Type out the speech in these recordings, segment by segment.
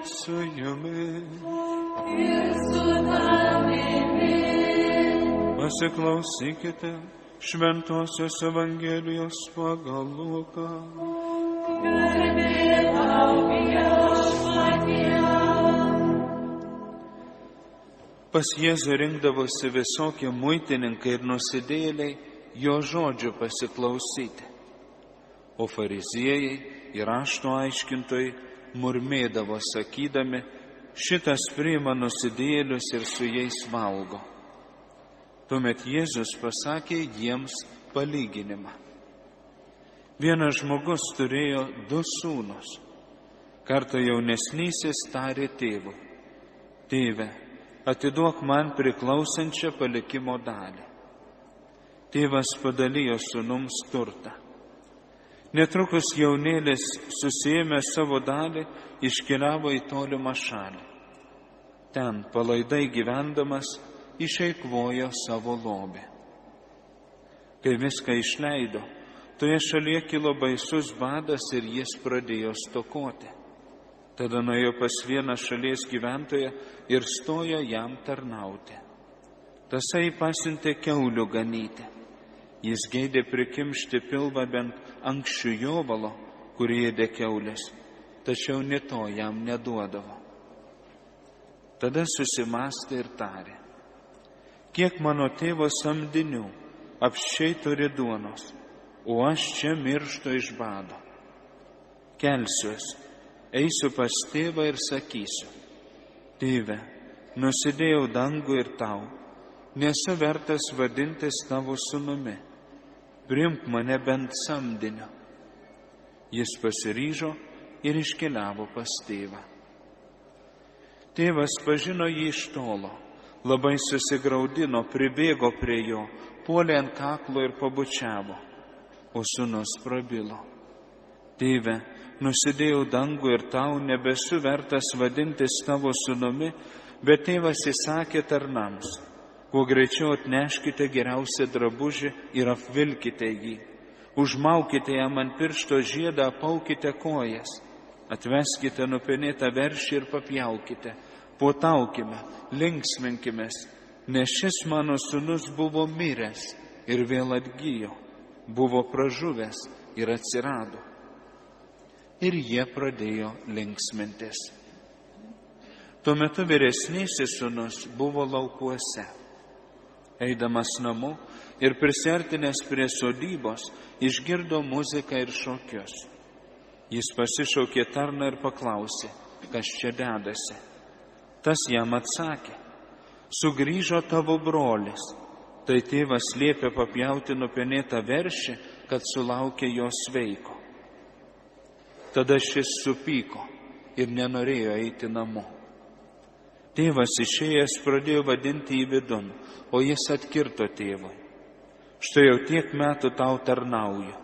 pat su jumis. Ir su tavimi. Pasiklausykite Šventosios Evangelijos pagal Luką. Garbė tau, Viešpatie. Pas Jėzų rinkdavosi visokie muitininkai ir nusidėjėliai jo žodžių pasiklausyti. O fariziejai ir rašto aiškintojai murmėdavo sakydami, šitas priima nusidėjėlius ir su jais valgo. Tuomet Jėzus pasakė jiems palyginimą. Vienas žmogus turėjo 2 sūnus. Kartą jaunesnysis tarė tėvui, tėve, atiduok man priklausančią palikimo dalį. Tėvas padalijo sūnums turtą. Netrukus jaunėlis susiėmė savo dalį, iškeliavo į tolimą šalį. Ten palaidai gyvendamas išeikvojo savo lobį. Kai viską išleido, toje šalyje kilo baisus badas ir jis pradėjo stokoti. Tada nuėjo pas vieną šalies gyventoją ir stojo jam tarnauti. Tasai pasiuntė kiaulių ganyti. Jis geidė prikimšti pilvą bent ankščių jovalo, kurį ėdė kiaulės, tačiau ne to jam neduodavo. Tada susimąstė ir tarė, kiek mano tėvo samdinių apsčiai turi duonos, o aš čia mirštu iš bado. Kelsiuos, eisiu pas tėvą ir sakysiu, tėve, nusidėjau dangų ir tau, nesu vertas vadintis tavo sūnumi, priimk mane bent samdiniu. Jis pasiryžo ir iškeliavo pas tėvą. Tėvas pažino jį iš tolo, labai susigraudino, pribėgo prie jo, puolė ant kaklo ir pabučiavo, o sūnus prabilo. Tėve, nusidėjau dangų ir tau, nebesu vertas vadintis tavo sūnumi, bet tėvas įsakė tarnams, kuo greičiau atneškite geriausią drabužį ir apvilkite jį, užmaukite jam ant piršto žiedą, apaukite kojas, atveskite nupenėtą veršį ir papjaukite, puotaukime, linksminkimės, nes šis mano sūnus buvo miręs ir vėl atgijo, buvo pražuvęs ir atsirado. Ir jie pradėjo linksmintis. Tuo metu vyresnysis sūnus buvo laukuose. Eidamas namo ir prisiartinęs prie sodybos, išgirdo muziką ir šokius. Jis pasišaukė tarną ir paklausė, kas čia dedasi. Tas jam atsakė, sugrįžo tavo brolis. Tai tėvas liepė papjauti nupenėtą veršį, kad sulaukė jo sveiko. Tada šis supyko ir nenorėjo eiti namo. Tėvas išėjęs pradėjo vadinti jį vidun, o jis atkirto tėvui. Štai jau tiek metų tau tarnauju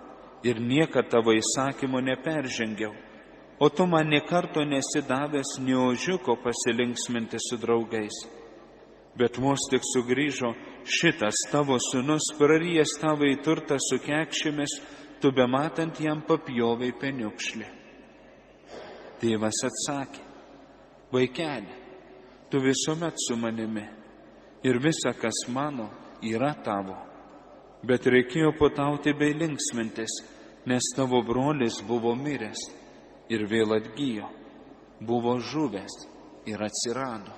ir niekad tavo įsakymo neperžengiau, o tu man nė karto nesi davęs nė ožiuko pasilinksminti su draugais. Bet vos tik sugrįžo šitas tavo sūnus, prarijęs tavo į turtą su kekšėmis, tu bematant jam papjovei peniukšlį. Tėvas atsakė, vaikeli, tu visuomet su manimi ir visa, kas mano, yra tavo. Bet reikėjo puotauti bei linksmintis, nes tavo brolis buvo miręs ir vėl atgijo, buvo žuvęs ir atsirado.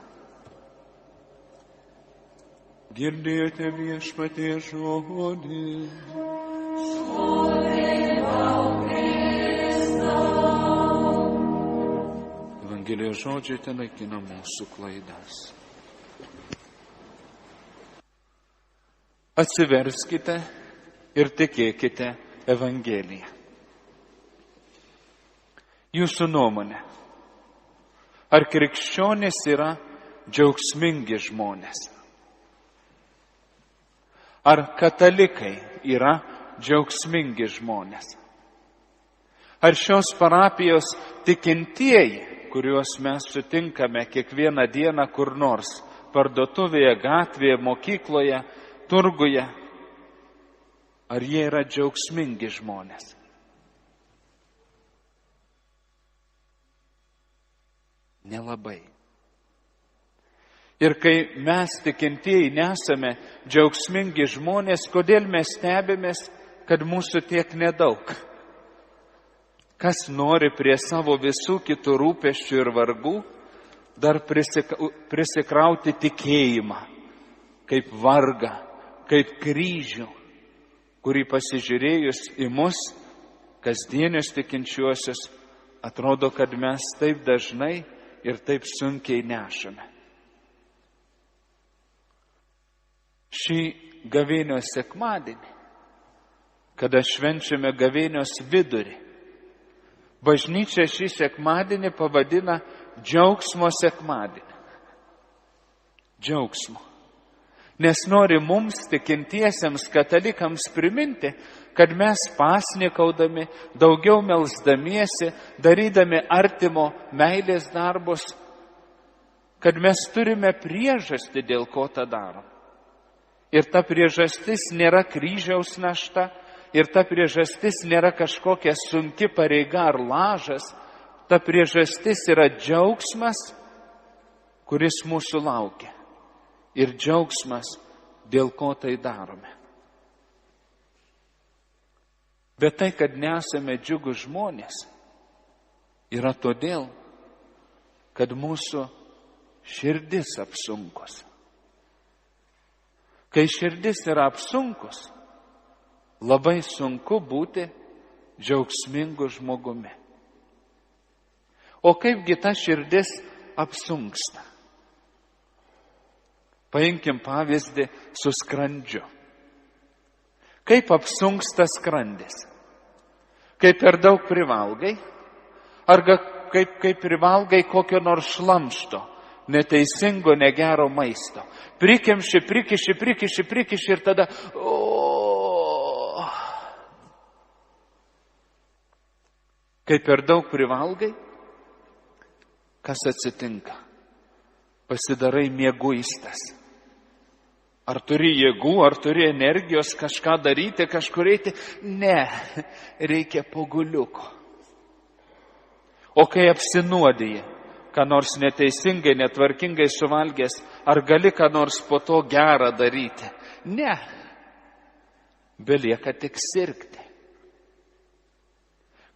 Girdėjote Viešpaties žodį. Evangelijos žodžiai tenaikina mūsų klaidas. Atsiverskite ir tikėkite Evangeliją. Jūsų nuomonė, ar krikščionys yra džiaugsmingi žmonės? Ar katalikai yra džiaugsmingi žmonės? Ar šios parapijos tikintieji, kuriuos mes sutinkame kiekvieną dieną kur nors, parduotuvėje, gatvėje, mokykloje, turguje, ar jie yra džiaugsmingi žmonės? Nelabai. Ir kai mes tikintieji nesame džiaugsmingi žmonės, kodėl mes stebimės, kad mūsų tiek nedaug? Kas nori prie savo visų kitų rūpesčių ir vargų dar prisikrauti tikėjimą, kaip vargą, kaip kryžių, kurį pasižiūrėjus į mus, kasdienius tikinčiuosius, atrodo, kad mes taip dažnai ir taip sunkiai nešame. Šį gavėnios sekmadienį, kada švenčiame gavėnios vidurį, bažnyčia šį sekmadienį pavadina džiaugsmo sekmadienį. Džiaugsmo. Nes nori mums, tikintiesiems katalikams, priminti, kad mes pasnikaudami, daugiau melsdamiesi, darydami artimo meilės darbus, kad mes turime priežastį, dėl ko tą darom. Ir ta priežastis nėra kryžiaus našta, ir ta priežastis nėra kažkokia sunki pareiga ar lažas, ta priežastis yra džiaugsmas, kuris mūsų laukia. Ir džiaugsmas, dėl ko tai darome. Bet tai, kad nesame džiugūs žmonės, yra todėl, kad mūsų širdis apsunkus. Kai širdis yra apsunkus, labai sunku būti džiaugsmingu žmogumi. O kaipgi ta širdis apsunksta? Paimkim pavyzdį su skrandžiu. Kaip apsunksta skrandis? Kai per daug privalgai? Ar kaip privalgai kokio nors šlamšto, neteisingo, negero maisto? Prikemši ir tada... Kai per daug privalgai, kas atsitinka? Pasidarai mieguistas. Ar turi jėgų, ar turi energijos kažką daryti, kažkur eiti? Ne, reikia poguliuko. O kai apsinuodiji, ką nors neteisingai, netvarkingai suvalgęs, ar gali ką nors po to gerą daryti? Ne, belieka tik sirgti.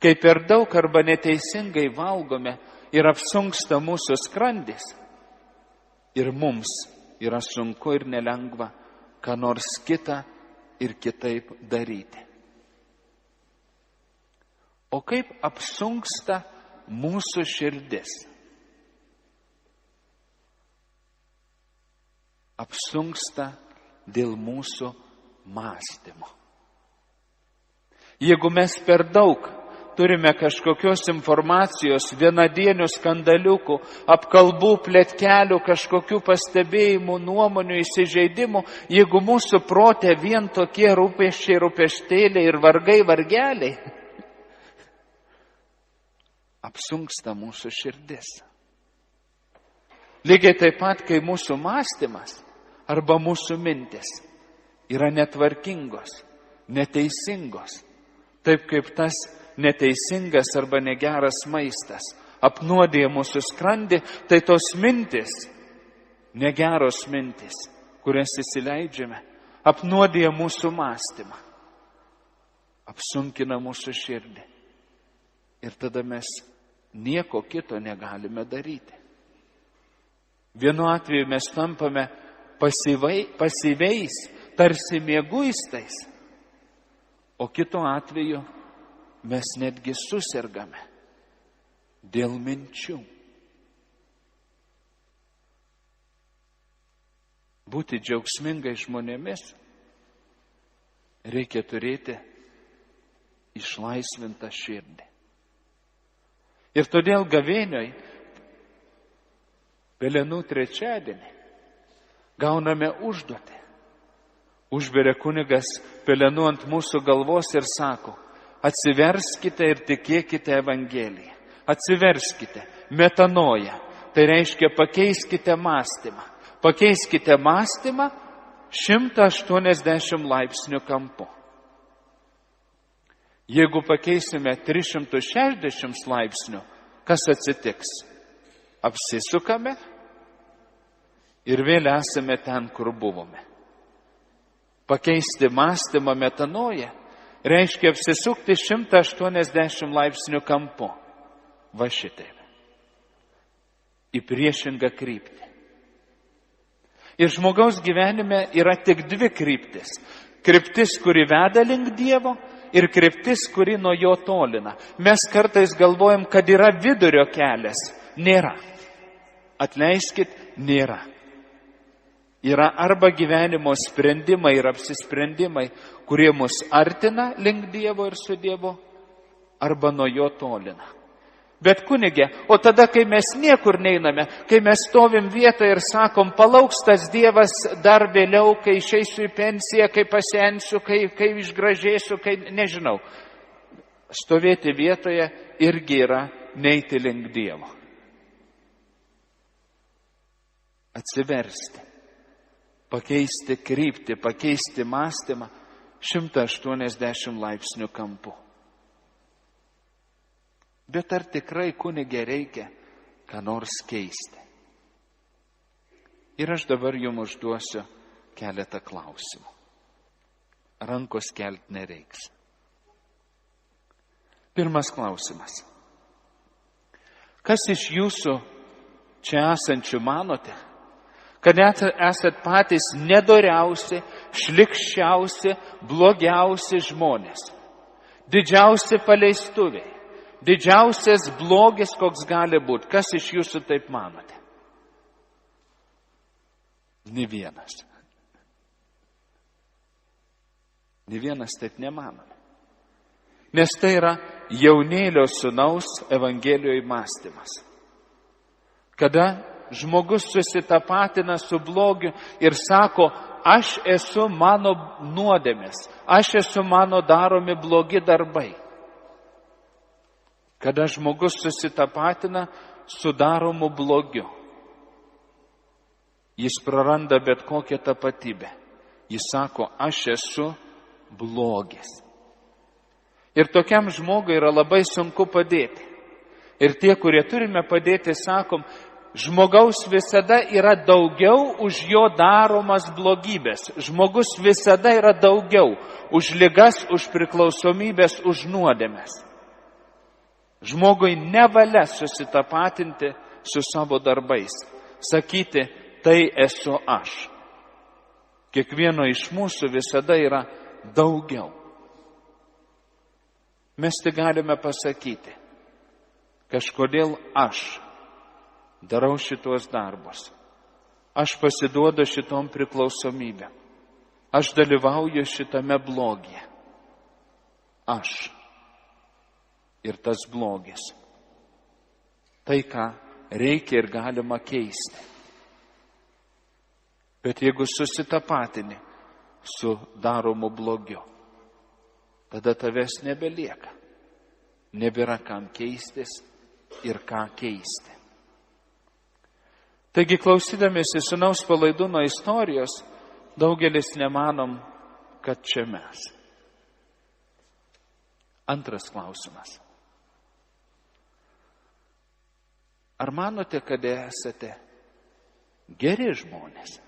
Kai per daug arba neteisingai valgome ir apsunksta mūsų skrandis, ir mums yra sunku ir nelengva ką nors kitą ir kitaip daryti. O kaip apsunksta mūsų širdis? Apsunksta dėl mūsų mąstymo. Jeigu mes per daug turime kažkokios informacijos, vienadienių skandaliukų, apkalbų, pletkelių, kažkokių pastebėjimų, nuomonių, įsižeidimų, jeigu mūsų protė vien tokie rūpesčiai, rūpesštėliai ir vargai, vargeliai, apsunksta mūsų širdis. Lygiai taip pat, kai mūsų mąstymas arba mūsų mintis yra netvarkingos, neteisingos, taip kaip tas neteisingas arba negeras maistas apnuodija mūsų skrandį, tai tos mintis, negeros mintis, kurias įsileidžiame, apnuodija mūsų mąstymą, apsunkina mūsų širdį. Ir tada mes nieko kito negalime daryti. Vienu atveju mes tampame pasyviais, tarsi mieguistais, o kitu atveju mes netgi susirgame dėl minčių. Būti džiaugsmingai žmonėmis reikia turėti išlaisvintą širdį. Ir todėl gavėnioj, Pelenų trečiadienį, gauname užduotį. Užberia kunigas pelenų ant mūsų galvos ir sako: atsiverskite ir tikėkite Evangeliją. Atsiverskite, metanoja. Tai reiškia pakeiskite mąstymą. Pakeiskite mąstymą 180 laipsnių kampu. Jeigu pakeisime 360 laipsnių, kas atsitiks? apsisukame ir vėl esame ten, kur buvome. Pakeisti mąstymą metanoje reiškia apsisukti 180 laipsnių kampu. Va šitaip. Į priešingą kryptį. Ir žmogaus gyvenime yra tik dvi kryptis. Kryptis, kuri veda link Dievo, ir kryptis, kuri nuo jo tolina. Mes kartais galvojam, kad yra vidurio kelias. Nėra. Atleiskit, nėra. Yra arba gyvenimo sprendimai ir apsisprendimai, kurie mus artina link Dievo ir su Dievu, arba nuo jo tolina. Bet kunige, o tada, kai mes niekur neiname, kai mes stovim vietą ir sakom, palauks tas Dievas dar vėliau, kai išeisiu į pensiją, kai pasensiu, kai išgražėsiu, kai nežinau. Stovėti vietoje irgi yra neiti link Dievo. Atsiversti, pakeisti kryptį, pakeisti mąstymą 180 laipsnių kampu. Bet ar tikrai, kunige, reikia ką nors keisti? Ir aš dabar jums užduosiu keletą klausimų. Rankos kelt nereiks. Pirmas klausimas. Kas iš jūsų čia esančių manote, kad esat patys nedoriausi, šlikščiausi, blogiausi žmonės, didžiausi paleistuviai, didžiausias blogis, koks gali būti? Kas iš jūsų taip manote? Nė vienas. Nė vienas taip nemanome. Nes tai yra jaunėlio sūnaus Evangelijoje mąstymas. Kada žmogus susitapatina su blogiu ir sako, aš esu mano nuodėmės, aš esu mano daromi blogi darbai. Kada žmogus susitapatina su daromu blogiu, jis praranda bet kokią tapatybę. Jis sako, aš esu blogis. Ir tokiam žmogui yra labai sunku padėti. Ir tie, kurie turime padėti, sakom, žmogaus visada yra daugiau už jo daromas blogybės. Žmogus visada yra daugiau už ligas, už priklausomybės, už nuodėmes. Žmogui nevalia susitapatinti su savo darbais. Sakyti, tai esu aš. Kiekvieno iš mūsų visada yra daugiau. Mes tik galime pasakyti, kažkodėl aš darau šitos darbus. Aš pasiduodu šitom priklausomybėm. Aš dalyvauju šitame blogyje. Aš. Ir tas blogis. Tai, ką reikia ir galima keisti. Bet jeigu susitapatini su daromu blogiu, tada tavęs nebelieka. Nebėra kam keistis ir ką keisti. Taigi, klausydamėsi sūnaus palaidūno istorijos, daugelis nemanom, kad čia mes. Antras klausimas. Ar manote, kad esate geri žmonės?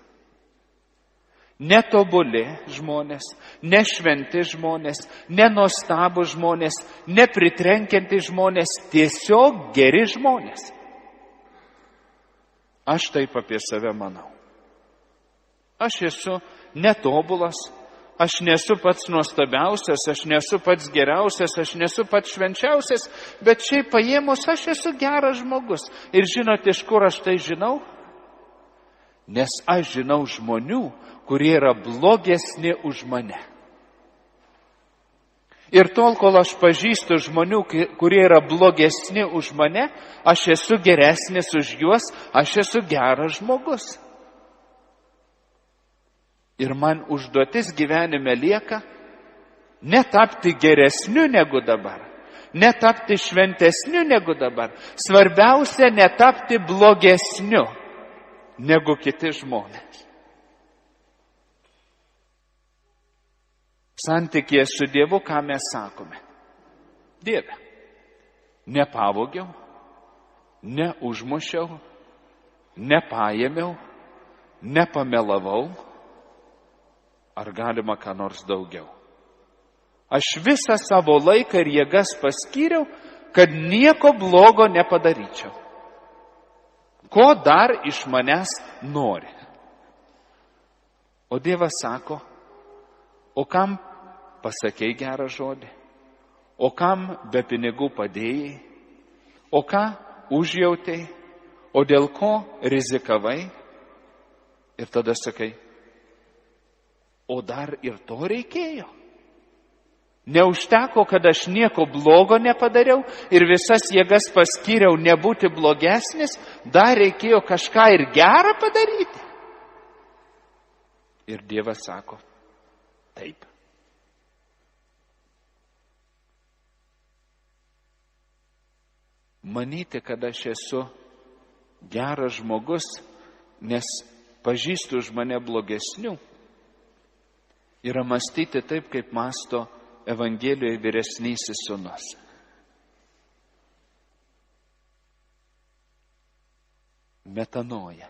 Netobuli žmonės, nešventi žmonės, nenuostabų žmonės, nepritrenkianti žmonės, tiesiog geri žmonės. Aš taip apie save manau. Aš esu netobulas, aš nesu pats nuostabiausias, aš nesu pats geriausias, aš nesu pats švenčiausias, bet šiaip paėmus aš esu geras žmogus. Ir žinote, iš kur aš tai žinau? Nes aš žinau žmonių, kurie yra blogesni už mane. Ir tol, kol aš pažįstu žmonių, kurie yra blogesni už mane, aš esu geresnis už juos, aš esu geras žmogus. Ir man užduotis gyvenime lieka ne tapti geresniu negu dabar, ne tapti šventesniu negu dabar. Svarbiausia, ne tapti blogesniu negu kiti žmonės. Santykėje su Dievu, ką mes sakome? Dieve, nepavogiau, neužmušiau, nepaėmiau, nepamelavau, ar galima ką nors daugiau. Aš visą savo laiką ir jėgas paskyriau, kad nieko blogo nepadaryčiau. Ko dar iš manęs nori? O Dievas sako, o kam pasakei gerą žodį? O kam be pinigų padėjai? O ką užjautei? O dėl ko rizikavai? Ir tada sakai, o dar ir to reikėjo? Neužteko, kad aš nieko blogo nepadariau ir visas jėgas paskyriau nebūti blogesnis, dar reikėjo kažką ir gerą padaryti. Ir Dievas sako, taip. Manyti, kad aš esu geras žmogus, nes pažįstu už mane blogesnių, yra mąstyti taip, kaip mąsto Evangelijoje vyresnysis sūnus. Metanoja.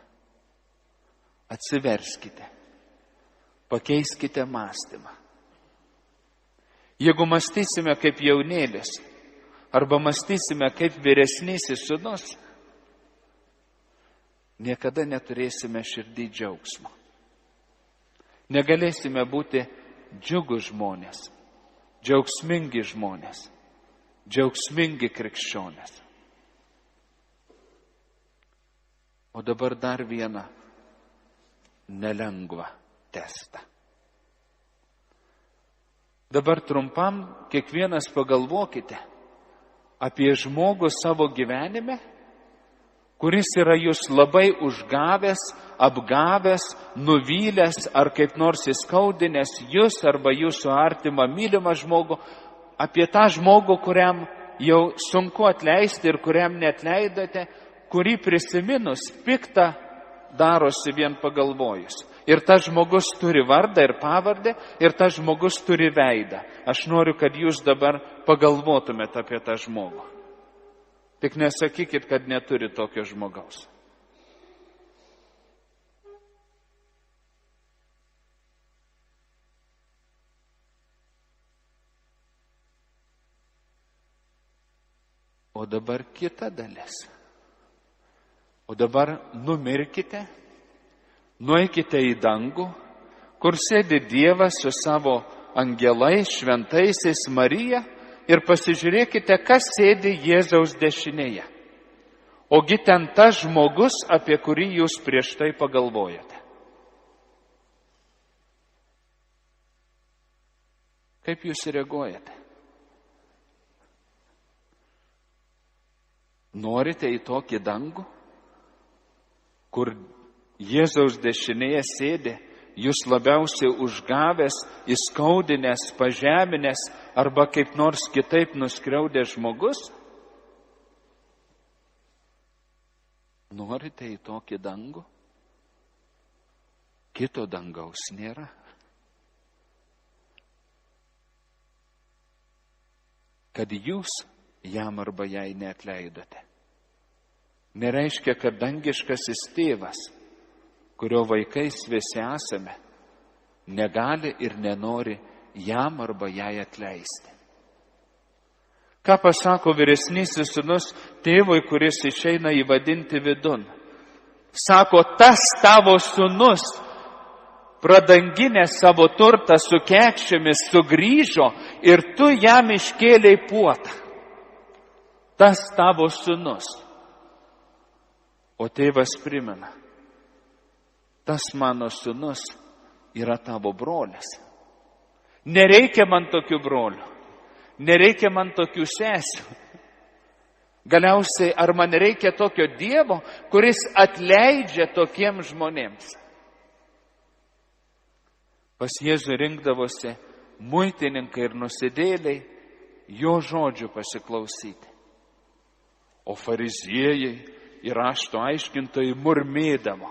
Atsiverskite. Pakeiskite mąstymą. Jeigu mąstysime kaip jaunėlis, arba mąstysime kaip vyresnysis sūnus, niekada neturėsime širdį džiaugsmo. Negalėsime būti džiugūs žmonės, džiaugsmingi žmonės, džiaugsmingi krikščionės. O dabar dar vieną nelengvą testą. Dabar trumpam kiekvienas pagalvokite apie žmogų savo gyvenime, kuris yra jūs labai užgavęs, apgavęs, nuvylęs ar kaip nors įskaudinęs jūs arba jūsų artimą mylimą žmogų, apie tą žmogų, kuriam jau sunku atleisti ir kuriam neatleidote, kurį prisiminus piktą darosi vien pagalvojus. Ir tas žmogus turi vardą ir pavardę, ir tas žmogus turi veidą. Aš noriu, kad jūs dabar pagalvotumėte apie tą žmogų. Tik nesakykit, kad neturi tokio žmogaus. O dabar kita dalis. O dabar numirkite, nueikite į dangų, kur sėdi Dievas su savo angelais, šventaisiais, Marija, ir pasižiūrėkite, kas sėdi Jėzaus dešinėje. Ogi ten tas žmogus, apie kurį jūs prieš tai pagalvojate. Kaip jūs reaguojate? Norite į tokį dangų, kur Jėzaus dešinėje sėdi, jūs labiausiai užgavęs, įskaudinęs, pažeminęs arba kaip nors kitaip nuskriaudęs žmogus? Norite į tokį dangų? Kito dangaus nėra. Kad jūs jam arba jai neatleidote, nereiškia, kad dangiškasis tėvas, kurio vaikais visi esame, negali ir nenori jam arba jai atleisti. Ką pasako vyresnysis sūnus tėvui, kuris išeina įvadinti vidun? Sako, tas tavo sūnus, pradanginęs savo turtą su kekšėmis, sugrįžo ir tu jam iškėlei puotą. Tas tavo sūnus. O tėvas primena, tas mano sūnus yra tavo brolis. Nereikia man tokių brolių, nereikia man tokių sesių. Galiausiai, ar man reikia tokio Dievo, kuris atleidžia tokiems žmonėms? Pas Jėzų rinkdavosi muitininkai ir nusidėliai jo žodžių pasiklausyti. O fariziejai ir rašto aiškintojai murmėdavo.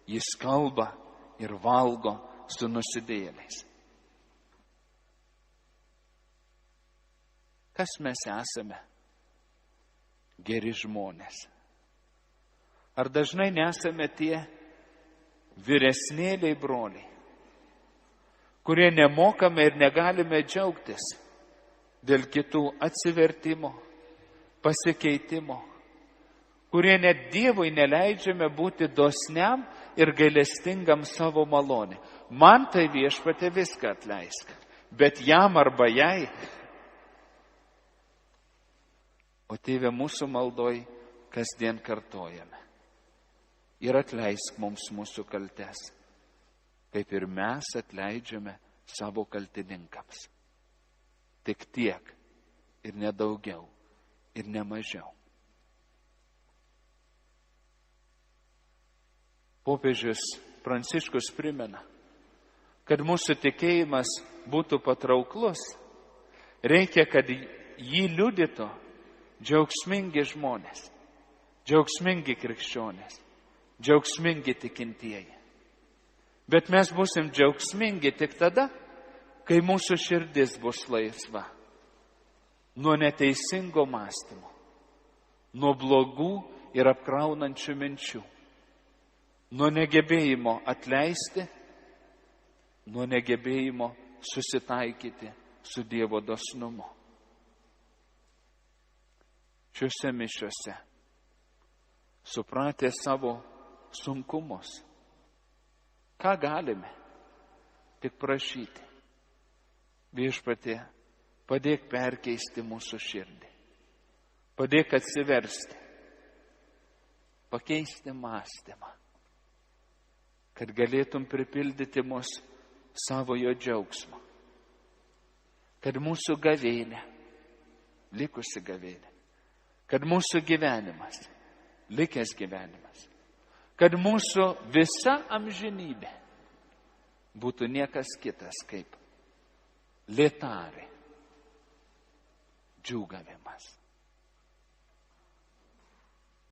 Jis kalba ir valgo su nusidėjėliais. Kas mes esame? geri žmonės. Ar dažnai nesame tie vyresnėliai broliai, kurie nemokame ir negalime džiaugtis dėl kitų atsivertimo, pasikeitimo, kurie net Dievui neleidžiame būti dosniam ir gailestingam savo malonę. Man tai Viešpatie viską atleisk, bet jam arba jai. O Tėve, mūsų maldoj kasdien kartojame. Ir atleisk mums mūsų kaltes, kaip ir mes atleidžiame savo kaltininkams. Tik tiek ir nedaugiau ir nemažiau. Popiežius Pranciškus primena, kad mūsų tikėjimas būtų patrauklus, reikia, kad jį liudytų džiaugsmingi žmonės, džiaugsmingi krikščionės, džiaugsmingi tikintieji. Bet mes būsim džiaugsmingi tik tada, kai mūsų širdis bus laisva nuo neteisingo mąstymo, nuo blogų ir apkraunančių minčių, nuo negebėjimo atleisti, nuo negebėjimo susitaikyti su Dievo dosnumu. Šiuose mišiuose, supratę savo sunkumus, ką galime tik prašyti? Viešpatie, padėk perkeisti mūsų širdį, padėk atsiversti, pakeisti mąstymą, kad galėtum pripildyti mus savojo džiaugsmo, kad mūsų gavėnia, likusi gavėnia, kad mūsų gyvenimas, likęs gyvenimas, kad mūsų visa amžinybė būtų niekas kitas kaip lėtarė, džiūgavimas.